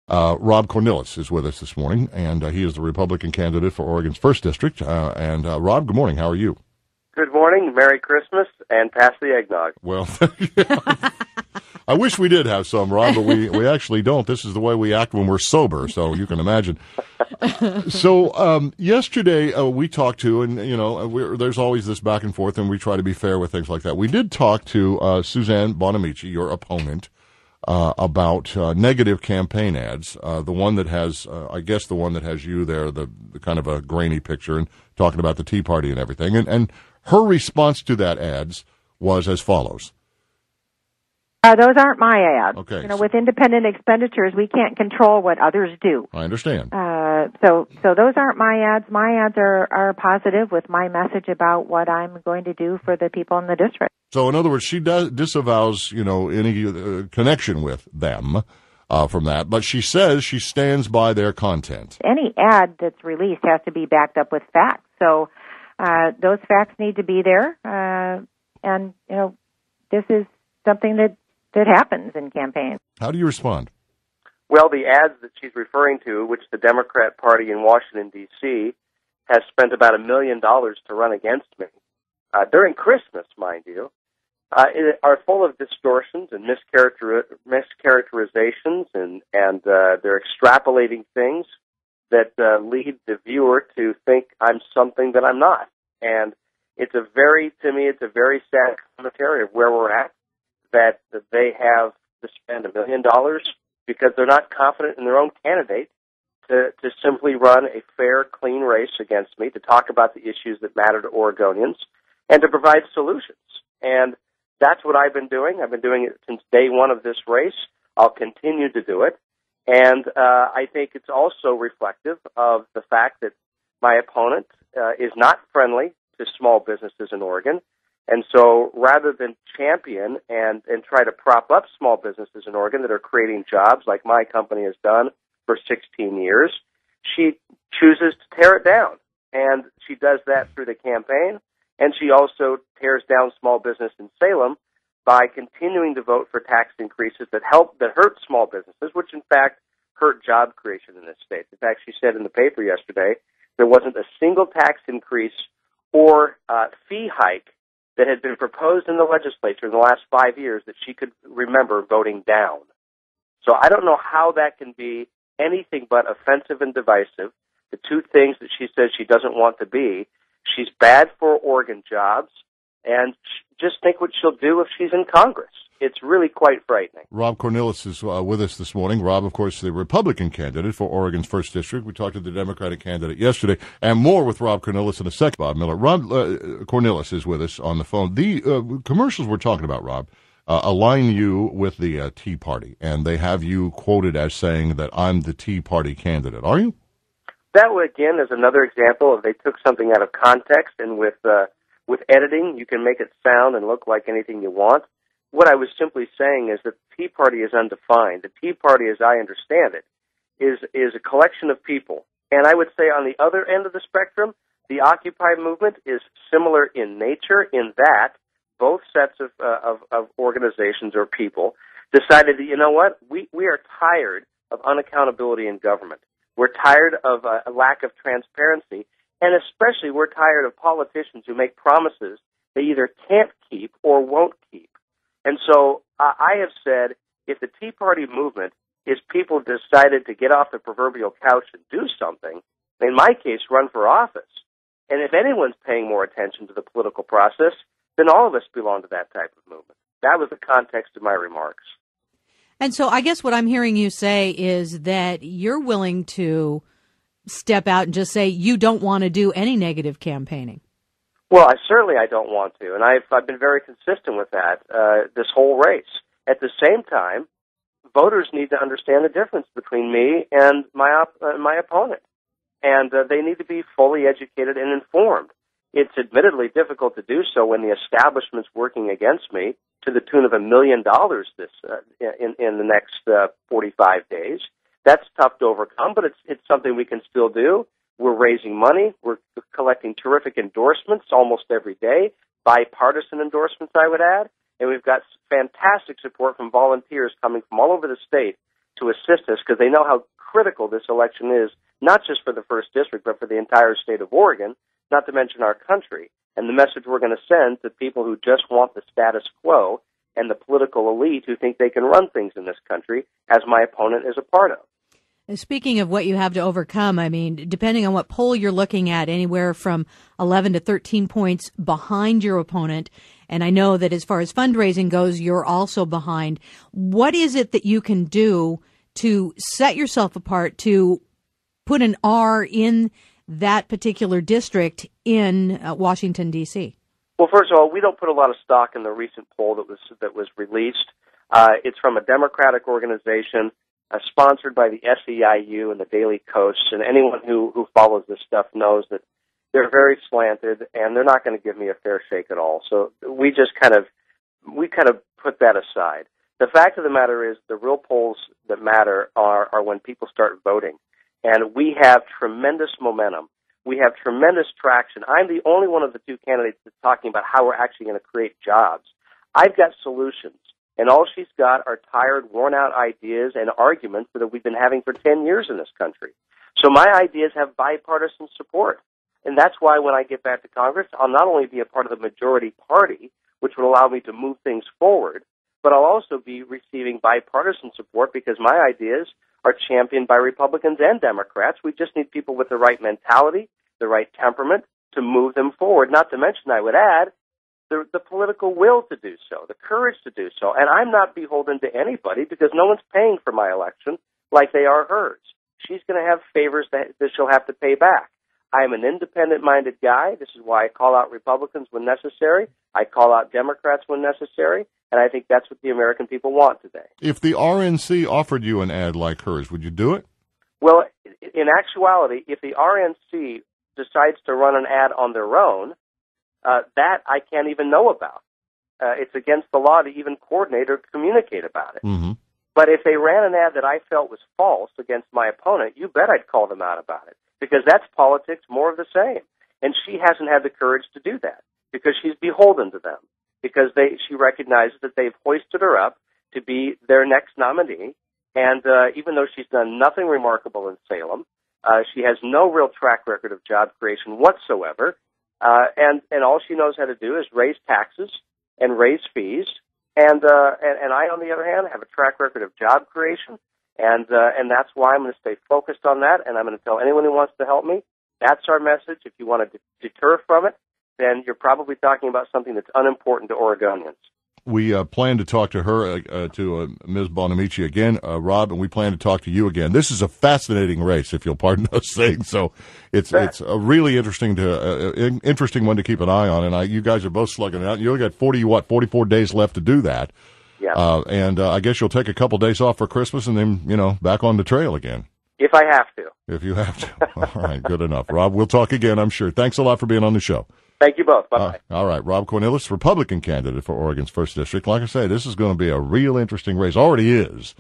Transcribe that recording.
Rob Cornilles is with us this morning, and he is the Republican candidate for Oregon's 1st District. Rob, good morning. How are you? Good morning. Merry Christmas, and pass the eggnog. Well, I wish we did have some, Rob, but we actually don't. This is the way we act when we're sober, so you can imagine. So yesterday we talked to, and there's always this back and forth, and we try to be fair with things like that. We did talk to Suzanne Bonamici, your opponent, about negative campaign ads. The one that has, I guess, the one that has you there, the kind of a grainy picture, and talking about the Tea Party and everything. And her response to that ads was as follows. Those aren't my ads. Okay. With independent expenditures, we can't control what others do. I understand. So those aren't my ads. My ads are positive with my message about what I'm going to do for the people in the district. So, in other words, she disavows, any connection with them from that, but she says she stands by their content. Any ad that's released has to be backed up with facts. So those facts need to be there, and this is something that happens in campaigns. How do you respond? Well, the ads that she's referring to, which the Democrat Party in Washington, D.C., has spent about $1 million to run against me, during Christmas, mind you, are full of distortions and mischaracterizations, and they're extrapolating things that lead the viewer to think I'm something that I'm not. And to me, it's a very sad commentary of where we're at, that they have to spend $1 million because they're not confident in their own candidate to simply run a fair, clean race against me, to talk about the issues that matter to Oregonians, and to provide solutions. And that's what I've been doing. I've been doing it since day one of this race. I'll continue to do it. And I think it's also reflective of the fact that my opponent is not friendly to small businesses in Oregon. And so rather than champion and try to prop up small businesses in Oregon that are creating jobs like my company has done for 16 years, she chooses to tear it down. And she does that through the campaign. And she also tears down small business in Salem by continuing to vote for tax increases that hurt small businesses, which in fact hurt job creation in this state. In fact, she said in the paper yesterday there wasn't a single tax increase or fee hike that had been proposed in the legislature in the last 5 years that she could remember voting down. So I don't know how that can be anything but offensive and divisive, the two things that she says she doesn't want to be. She's bad for Oregon jobs, and just think what she'll do if she's in Congress. It's really quite frightening. Rob Cornilles is with us this morning. Rob, of course, the Republican candidate for Oregon's 1st District. We talked to the Democratic candidate yesterday, and more with Rob Cornilles in a second. Bob Miller. Rob Cornilles is with us on the phone. The commercials we're talking about, Rob, align you with the Tea Party, and they have you quoted as saying that I'm the Tea Party candidate. Are you? That, again, is another example of they took something out of context, and with editing, you can make it sound and look like anything you want. What I was simply saying is that the Tea Party is undefined. The Tea Party, as I understand it, is a collection of people. And I would say on the other end of the spectrum, the Occupy movement is similar in nature in that both sets of organizations or people decided that, you know what, we are tired of unaccountability in government. We're tired of a lack of transparency, and especially we're tired of politicians who make promises they either can't keep or won't keep. And so I have said, if the Tea Party movement is people decided to get off the proverbial couch and do something, in my case, run for office. And if anyone's paying more attention to the political process, then all of us belong to that type of movement. That was the context of my remarks. And so I guess what I'm hearing you say is that you're willing to step out and just say you don't want to do any negative campaigning. Well, I don't want to, and I've been very consistent with that this whole race. At the same time, voters need to understand the difference between me and my opponent, and they need to be fully educated and informed. It's admittedly difficult to do so when the establishment's working against me to the tune of $1 million in the next 45 days. That's tough to overcome, but it's something we can still do. We're raising money. We're collecting terrific endorsements almost every day, bipartisan endorsements, I would add. And we've got fantastic support from volunteers coming from all over the state to assist us because they know how critical this election is, not just for the 1st District, but for the entire state of Oregon, not to mention our country. And the message we're going to send to people who just want the status quo and the political elite who think they can run things in this country, as my opponent is a part of. And speaking of what you have to overcome, I mean, depending on what poll you're looking at, anywhere from 11 to 13 points behind your opponent. And I know that as far as fundraising goes, you're also behind. What is it that you can do to set yourself apart, to put an R in that particular district in Washington, D.C.? Well, first of all, we don't put a lot of stock in the recent poll that was released. It's from a Democratic organization sponsored by the SEIU and the Daily Coast, and anyone who follows this stuff knows that they're very slanted, and they're not going to give me a fair shake at all. So we kind of put that aside. The fact of the matter is the real polls that matter are when people start voting, and we have tremendous momentum. We have tremendous traction. I'm the only one of the two candidates that's talking about how we're actually going to create jobs. I've got solutions. And all she's got are tired, worn-out ideas and arguments that we've been having for 10 years in this country. So my ideas have bipartisan support. And that's why when I get back to Congress, I'll not only be a part of the majority party, which will allow me to move things forward, but I'll also be receiving bipartisan support because my ideas are championed by Republicans and Democrats. We just need people with the right mentality, the right temperament to move them forward. Not to mention, I would add, the political will to do so, the courage to do so. And I'm not beholden to anybody because no one's paying for my election like they are hers. She's going to have favors that she'll have to pay back. I'm an independent-minded guy. This is why I call out Republicans when necessary. I call out Democrats when necessary. And I think that's what the American people want today. If the RNC offered you an ad like hers, would you do it? Well, in actuality, if the RNC decides to run an ad on their own, that I can't even know about. It's against the law to even coordinate or communicate about it. Mm-hmm. But if they ran an ad that I felt was false against my opponent, you bet I'd call them out about it, because that's politics, more of the same. And she hasn't had the courage to do that because she's beholden to them, because she recognizes that they've hoisted her up to be their next nominee. And even though she's done nothing remarkable in Salem, she has no real track record of job creation whatsoever. And all she knows how to do is raise taxes and raise fees. And I, on the other hand, have a track record of job creation. And that's why I'm going to stay focused on that. And I'm going to tell anyone who wants to help me, that's our message. If you want to deter from it, then you're probably talking about something that's unimportant to Oregonians. We plan to talk to her, to Ms. Bonamici again, Rob, and we plan to talk to you again. This is a fascinating race, if you'll pardon us saying so. It's a really interesting one to keep an eye on, and you guys are both slugging it out. You only got 44 days left to do that. Yeah. And I guess you'll take a couple days off for Christmas and then, back on the trail again. If I have to. If you have to. All right, good enough. Rob, we'll talk again, I'm sure. Thanks a lot for being on the show. Thank you both. Bye-bye. All right. Rob Cornilles, Republican candidate for Oregon's 1st District. Like I say, this is going to be a real interesting race. Already is.